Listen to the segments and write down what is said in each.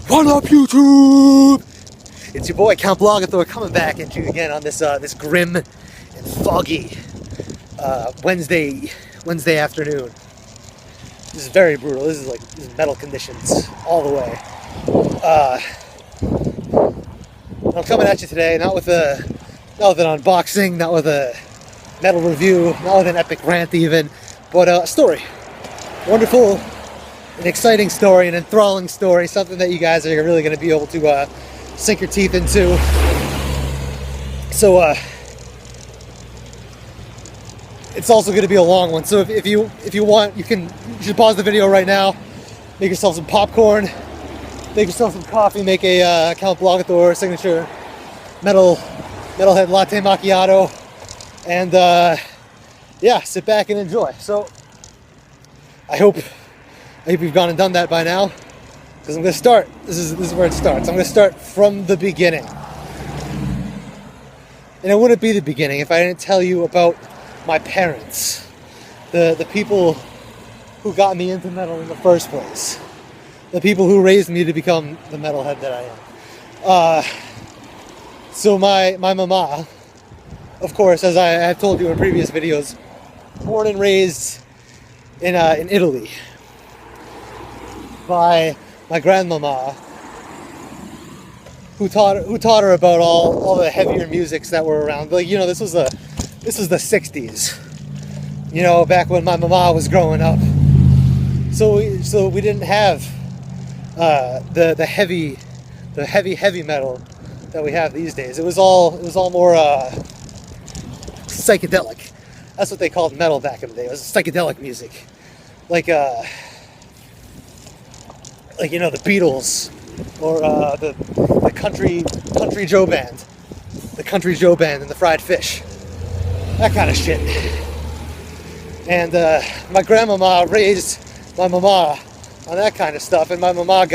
What up, YouTube? It's your boy Count Blogathor coming back at you again on this this grim and foggy Wednesday afternoon. This is very brutal. This is metal conditions all the way. I'm coming at you today not with an unboxing, not with a metal review, not with an epic rant even, but a story. Wonderful, an exciting story, an enthralling story, something that you guys are really going to be able to sink your teeth into. So it's also going to be a long one. So if you want, you should pause the video right now, make yourself some popcorn, make yourself some coffee, make a Count Blogathor signature metalhead latte macchiato, and yeah, sit back and enjoy. So I hope you've gone and done that by now, because I'm going to start. This is where it starts. I'm going to start from the beginning. And it wouldn't be the beginning if I didn't tell you about my parents, the people who got me into metal in the first place, the people who raised me to become the metalhead that I am. So my mama, of course, as I have told you in previous videos, born and raised in Italy by my grandmama, who taught her about all the heavier musics that were around. Like, you know, this was the 60s, you know, back when my mama was growing up. So we didn't have the heavy metal that we have these days. It was all more psychedelic. That's what they called metal back in the day. It was psychedelic music, like you know, the Beatles, or the country Joe band, and the Fried Fish, that kind of shit. And my grandmama raised my mama on that kind of stuff, and my mama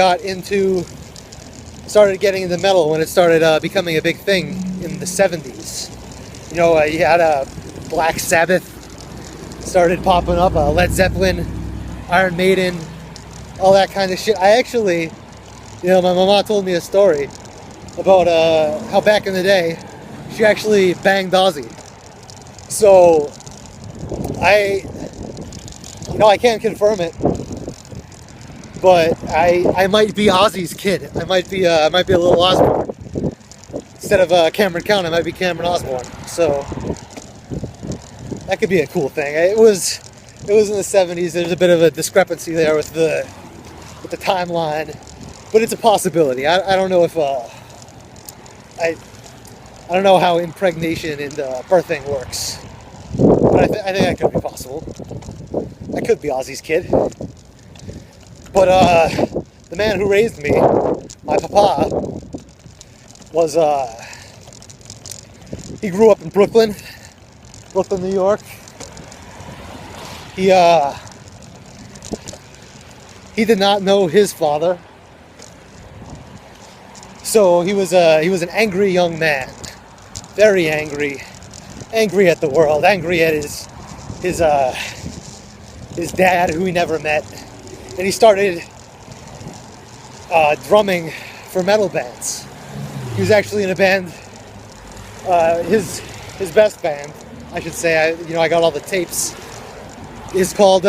started getting into metal when it started becoming a big thing in the 70s. You know, you had Black Sabbath started popping up, Led Zeppelin, Iron Maiden, all that kind of shit. I actually, you know, my mama told me a story about how back in the day she actually banged Ozzy. So I can't confirm it, but I might be Ozzy's kid. I might be a little Osborne. Instead of Cameron Count, I might be Cameron Osborne. So that could be a cool thing. It was in the 70s. There's a bit of a discrepancy there with the timeline, but it's a possibility. I don't know if I don't know how impregnation and birthing works, but I think that could be possible. I could be Ozzy's kid. But the man who raised me, my papa, was he grew up in Brooklyn, New York. He did not know his father, so he was an angry young man, very angry at the world, angry at his dad, who he never met, and he started drumming for metal bands. He was actually in a band, his best band, I should say. I got all the tapes. Is called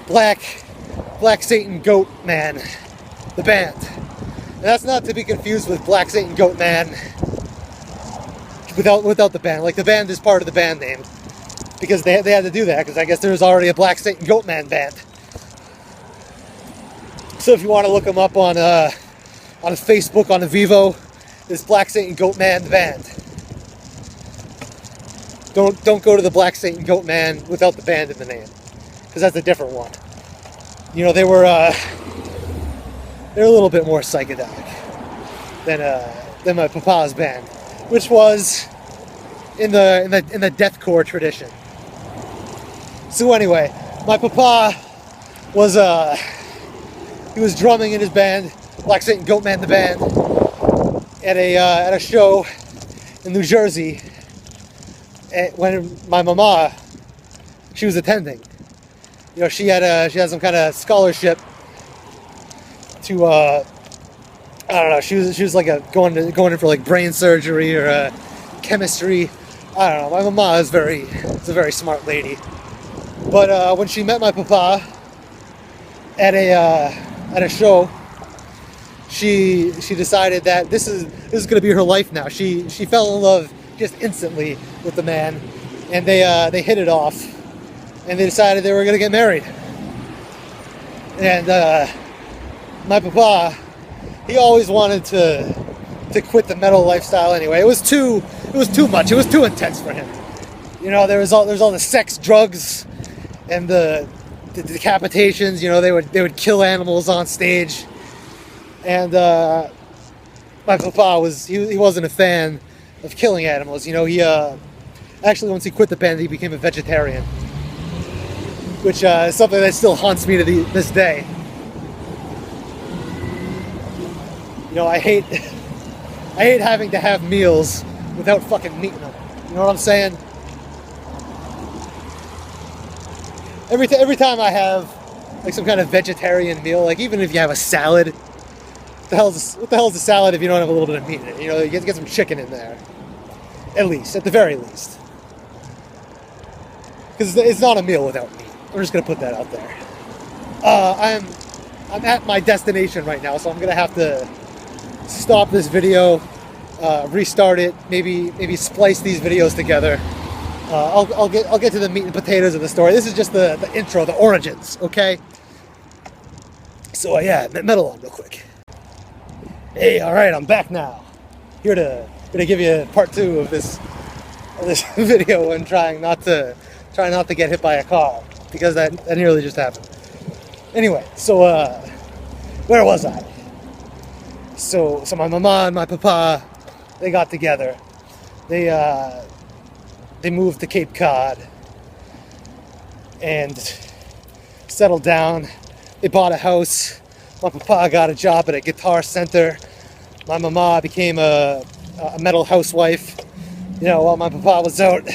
Black Satan Goat Man, the band. And that's not to be confused with Black Satan Goat Man without the band. Like, the band is part of the band name, because they had to do that, because I guess there was already a Black Satan Goat Man band. So if you want to look them up on Facebook, on Vivo, this Black Satan Goat Man band. Don't go to the Black Satan Goat Man without the band in the name, because that's a different one. You know, they were a little bit more psychedelic than my papa's band, which was in the deathcore tradition. So anyway, my papa was he was drumming in his band, Black Satan Goat Man the band, at a show in New Jersey, when my mama, she was attending. You know, she had some kind of scholarship to I don't know. She was like going in for like brain surgery or chemistry. I don't know. My mama is a very smart lady. But when she met my papa at a show, she decided that this is going to be her life now. She fell in love just instantly with the man, and they hit it off, and they decided they were going to get married. And my papa, he always wanted to quit the metal lifestyle anyway. It was too much. It was too intense for him. You know, there was all the sex, drugs, and the decapitations. You know, they would kill animals on stage. And my papa he wasn't a fan of killing animals. You know, he actually, once he quit the band, he became a vegetarian, which is something that still haunts me to this day. You know, I hate having to have meals without fucking meat in them. You know what I'm saying? Every time I have like some kind of vegetarian meal, like even if you have a salad, what the hell is a salad if you don't have a little bit of meat in it? You know, you get some chicken in there, at the very least, because it's not a meal without meat. I'm just gonna put that out there. I'm at my destination right now, so I'm gonna have to stop this video, restart it, maybe splice these videos together. I'll get to the meat and potatoes of the story. This is just the intro, the origins, okay? So yeah, metal on real quick. Hey, all right, I'm back now. Here to give you part 2 of this video and trying not to get hit by a car, because that nearly just happened. Anyway, so where was I? So my mama and my papa, they got together. They moved to Cape Cod and settled down. They bought a house. My papa got a job at a guitar center. My mama became a metal housewife. You know, while my papa was out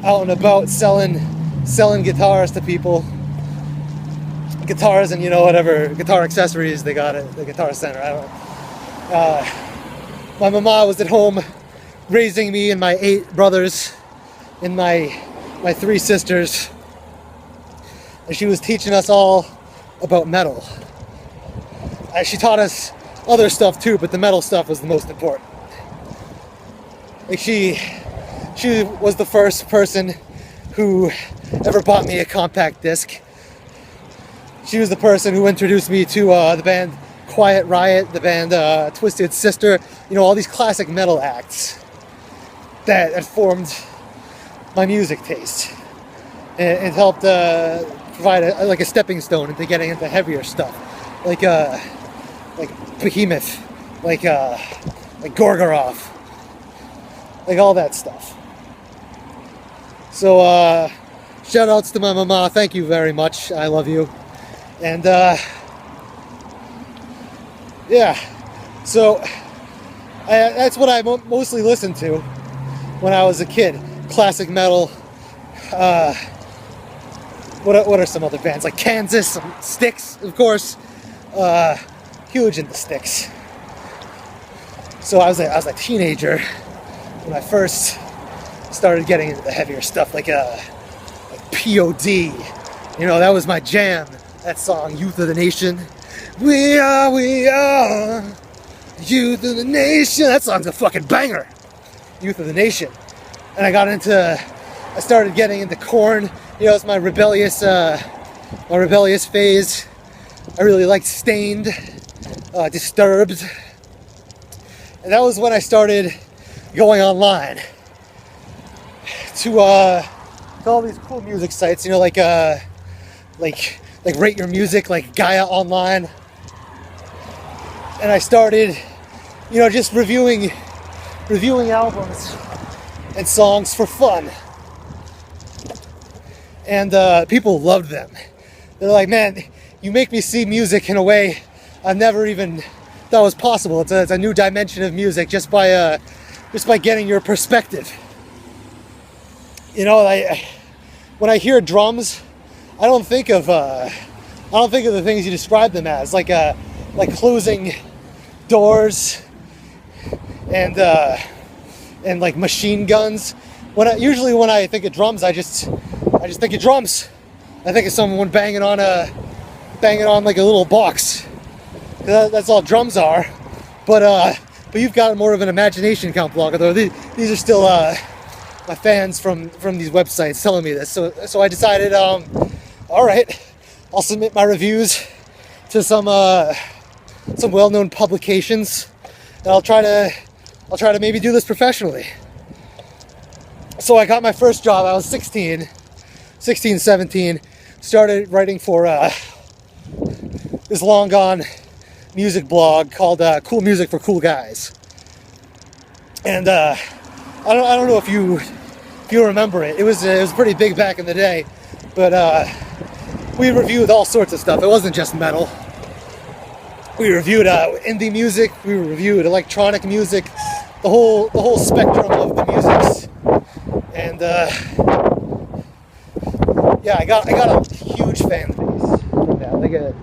and about selling guitars to people. Guitars and, you know, whatever guitar accessories they got at the guitar center. I don't know. My mama was at home raising me and my 8 brothers and my 3 sisters, and she was teaching us all about metal. She taught us other stuff too, but the metal stuff was the most important. Like she was the first person who ever bought me a compact disc. She was the person who introduced me to the band Quiet Riot, the band Twisted Sister, you know, all these classic metal acts that formed my music taste. And it helped provide a stepping stone into getting into heavier stuff, like Behemoth, like Gorgoroth, like all that stuff. So shout outs to my mama, thank you very much, I love you. And yeah, so that's what I mostly listened to when I was a kid. Classic metal. What are some other bands? Like Kansas, some Styx, of course. Huge into Styx. So I was a teenager when I first started getting into the heavier stuff, like POD. You know, that was my jam. That song, Youth of the Nation. We are, Youth of the Nation. That song's a fucking banger. Youth of the Nation. And I started getting into Korn. You know, it's my rebellious phase. I really liked Stained, Disturbed. And that was when I started going online to all these cool music sites, you know, like Rate Your Music, like Gaia Online. And I started, you know, just reviewing albums and songs for fun. And people loved them. They're like, man, you make me see music in a way I've never even thought was possible. It's a new dimension of music just by getting your perspective. You know, when I hear drums, I don't think of the things you describe them as, like closing doors and like machine guns. Usually when I think of drums, I just think of drums. I think of someone banging on like a little box. That's all drums are. But you've got more of an imagination, Count Blogathor. These are still my fans from these websites telling me this. So I decided, all right, I'll submit my reviews to some well-known publications, and I'll try to maybe do this professionally. So I got my first job. I was 16, 17. Started writing for this long gone music blog called Cool Music for Cool Guys. And I don't know if you remember it. It was pretty big back in the day, but we reviewed all sorts of stuff. It wasn't just metal. We reviewed indie music. We reviewed electronic music, the whole spectrum of the musics. And yeah, I got a huge fan base from that. Like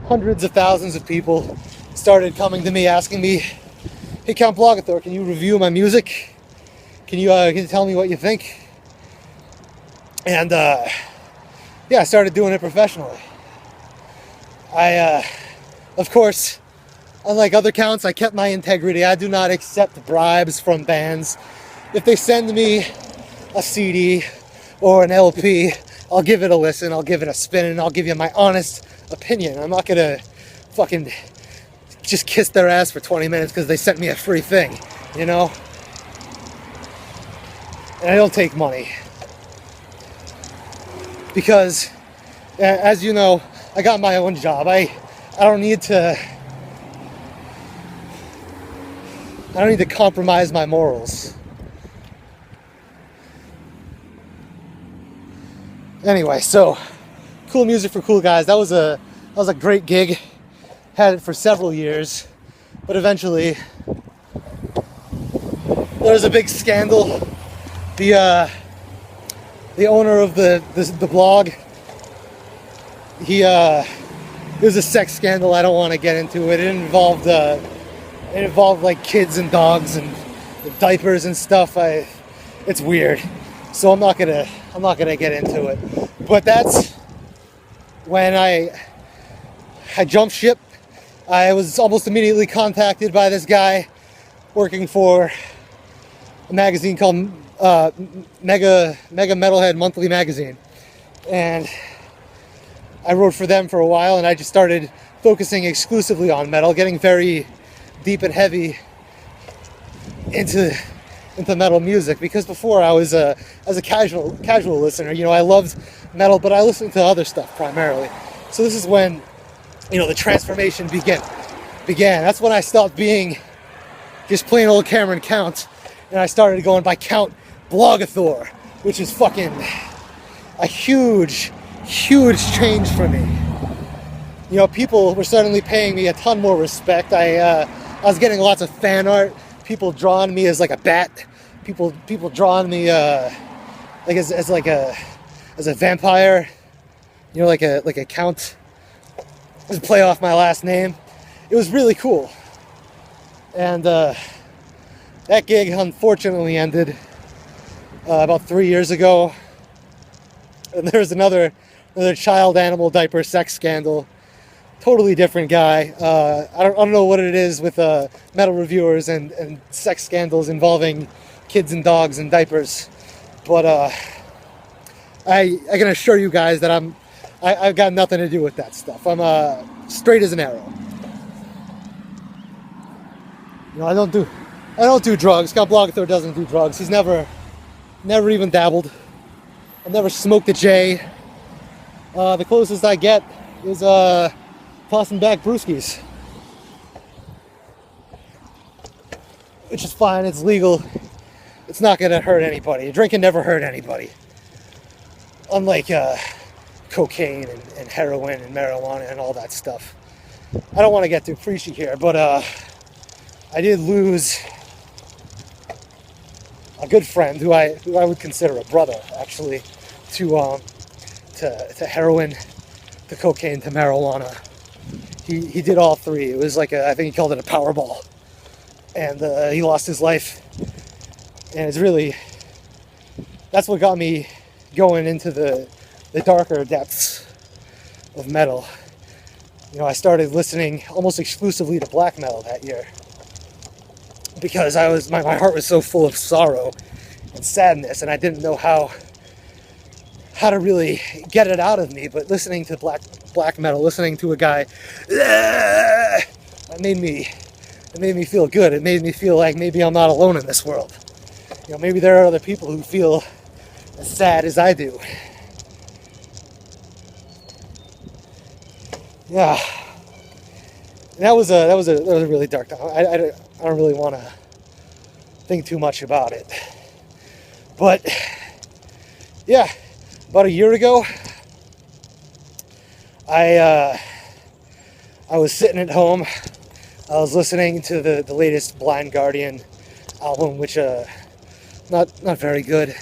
hundreds of thousands of people started coming to me asking me, "Hey, Count Blogathor, can you review my music? Can you tell me what you think?" And yeah, I started doing it professionally. Of course, unlike other counts, I kept my integrity. I do not accept bribes from bands. If they send me a CD or an LP, I'll give it a listen, I'll give it a spin, and I'll give you my honest opinion. I'm not gonna fucking just kiss their ass for 20 minutes because they sent me a free thing, you know? And I don't take money. Because, as you know, I got my own job. I don't need to compromise my morals. Anyway, so Cool Music for Cool Guys. That was a great gig. Had it for several years, but eventually there was a big scandal. The owner of the blog, it was a sex scandal. I don't want to get into it. It involved like kids and dogs and diapers and stuff. It's weird. So I'm not gonna get into it. But that's when I jumped ship. I was almost immediately contacted by this guy working for a magazine called Mega Metalhead Monthly Magazine, and I wrote for them for a while, and I just started focusing exclusively on metal, getting very deep and heavy into metal music, because before I was as a casual listener, you know, I loved metal, but I listened to other stuff primarily. So this is when, you know, the transformation began. That's when I stopped being just plain old Cameron Count, and I started going by Count Blogathor, which is fucking a huge change for me. You know, people were suddenly paying me a ton more respect. I was getting lots of fan art. People drawing me as like a bat. People drawing me like as a vampire. You know, like a count. Just play off my last name. It was really cool. And that gig unfortunately ended about 3 years ago. And there was another child animal diaper sex scandal. Totally different guy. I don't know what it is with metal reviewers and sex scandals involving kids and dogs and diapers, but I can assure you guys that I've got nothing to do with that stuff. I'm straight as an arrow. You know, I don't do drugs. Count Blogathor doesn't do drugs. He's never even dabbled. I've never smoked a J. The closest I get is tossing back brewskis, which is fine. It's legal. It's not gonna hurt anybody. Drinking never hurt anybody. Unlike cocaine and heroin and marijuana and all that stuff. I don't want to get too preachy here, but I did lose a good friend who I would consider a brother, actually, to heroin, to cocaine, to marijuana. he did all three. It was like I think he called it a Powerball, and he lost his life. And it's really, that's what got me going into the darker depths of metal. You know, I started listening almost exclusively to black metal that year because my heart was so full of sorrow and sadness, and I didn't know how to really get it out of me. But listening to black metal, listening to a guy, it made me feel good. It made me feel like maybe I'm not alone in this world. You know, maybe there are other people who feel as sad as I do. Yeah, and that was a really dark time. I don't really want to think too much about it, but yeah, about a year ago, I was sitting at home. I was listening to the latest Blind Guardian album, which not very good,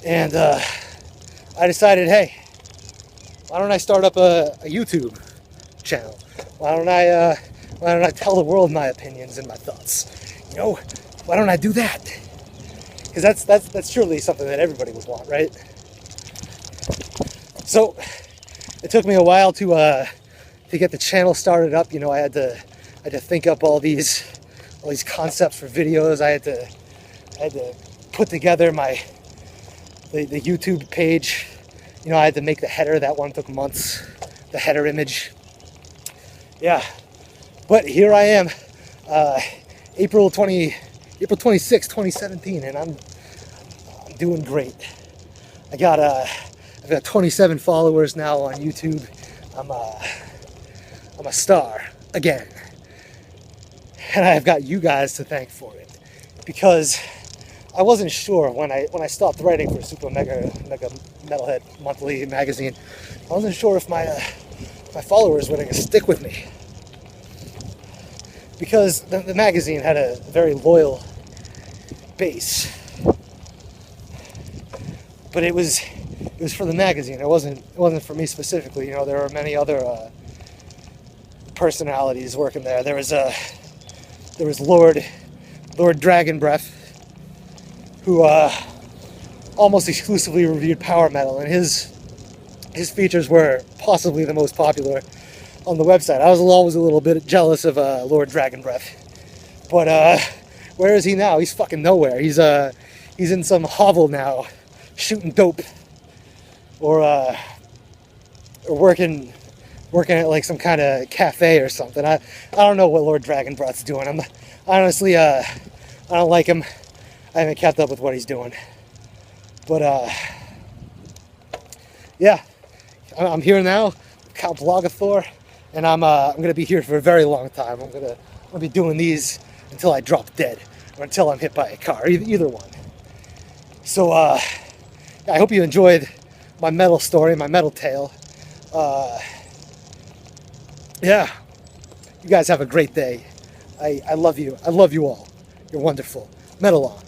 and I decided, hey, why don't I start up a YouTube channel? Why don't I tell the world my opinions and my thoughts? You know, why don't I do that? Because that's surely something that everybody would want, right? So it took me a while to get the channel started up. You know, I had to think up all these concepts for videos. I had to put together the YouTube page. You know, I had to make the header. That one took months. The header image. Yeah. But here I am, April 26, 2017, and I'm doing great. I've got 27 followers now on YouTube. I'm a star again. And I've got you guys to thank for it, because I wasn't sure when I stopped writing for Super Mega Metalhead Monthly magazine. I wasn't sure if my followers were going to stick with me, because the magazine had a very loyal base. But it was for the magazine. It wasn't for me specifically. You know, there were many other personalities working there. There was Lord Dragon Breath, who almost exclusively reviewed power metal, and his features were possibly the most popular on the website. I was always a little bit jealous of Lord Dragon Breath, but where is he now? He's fucking nowhere. He's in some hovel now, shooting dope, or working at like some kind of cafe or something. I don't know what Lord Dragon Breath's doing. Honestly, I don't like him. I haven't kept up with what he's doing. But yeah, I'm here now, Count Blogathor, and I'm gonna be here for a very long time. I'm gonna be doing these until I drop dead, or until I'm hit by a car, either one. So I hope you enjoyed my metal story, my metal tale. Yeah, you guys have a great day. I love you. I love you all. You're wonderful. Metal on.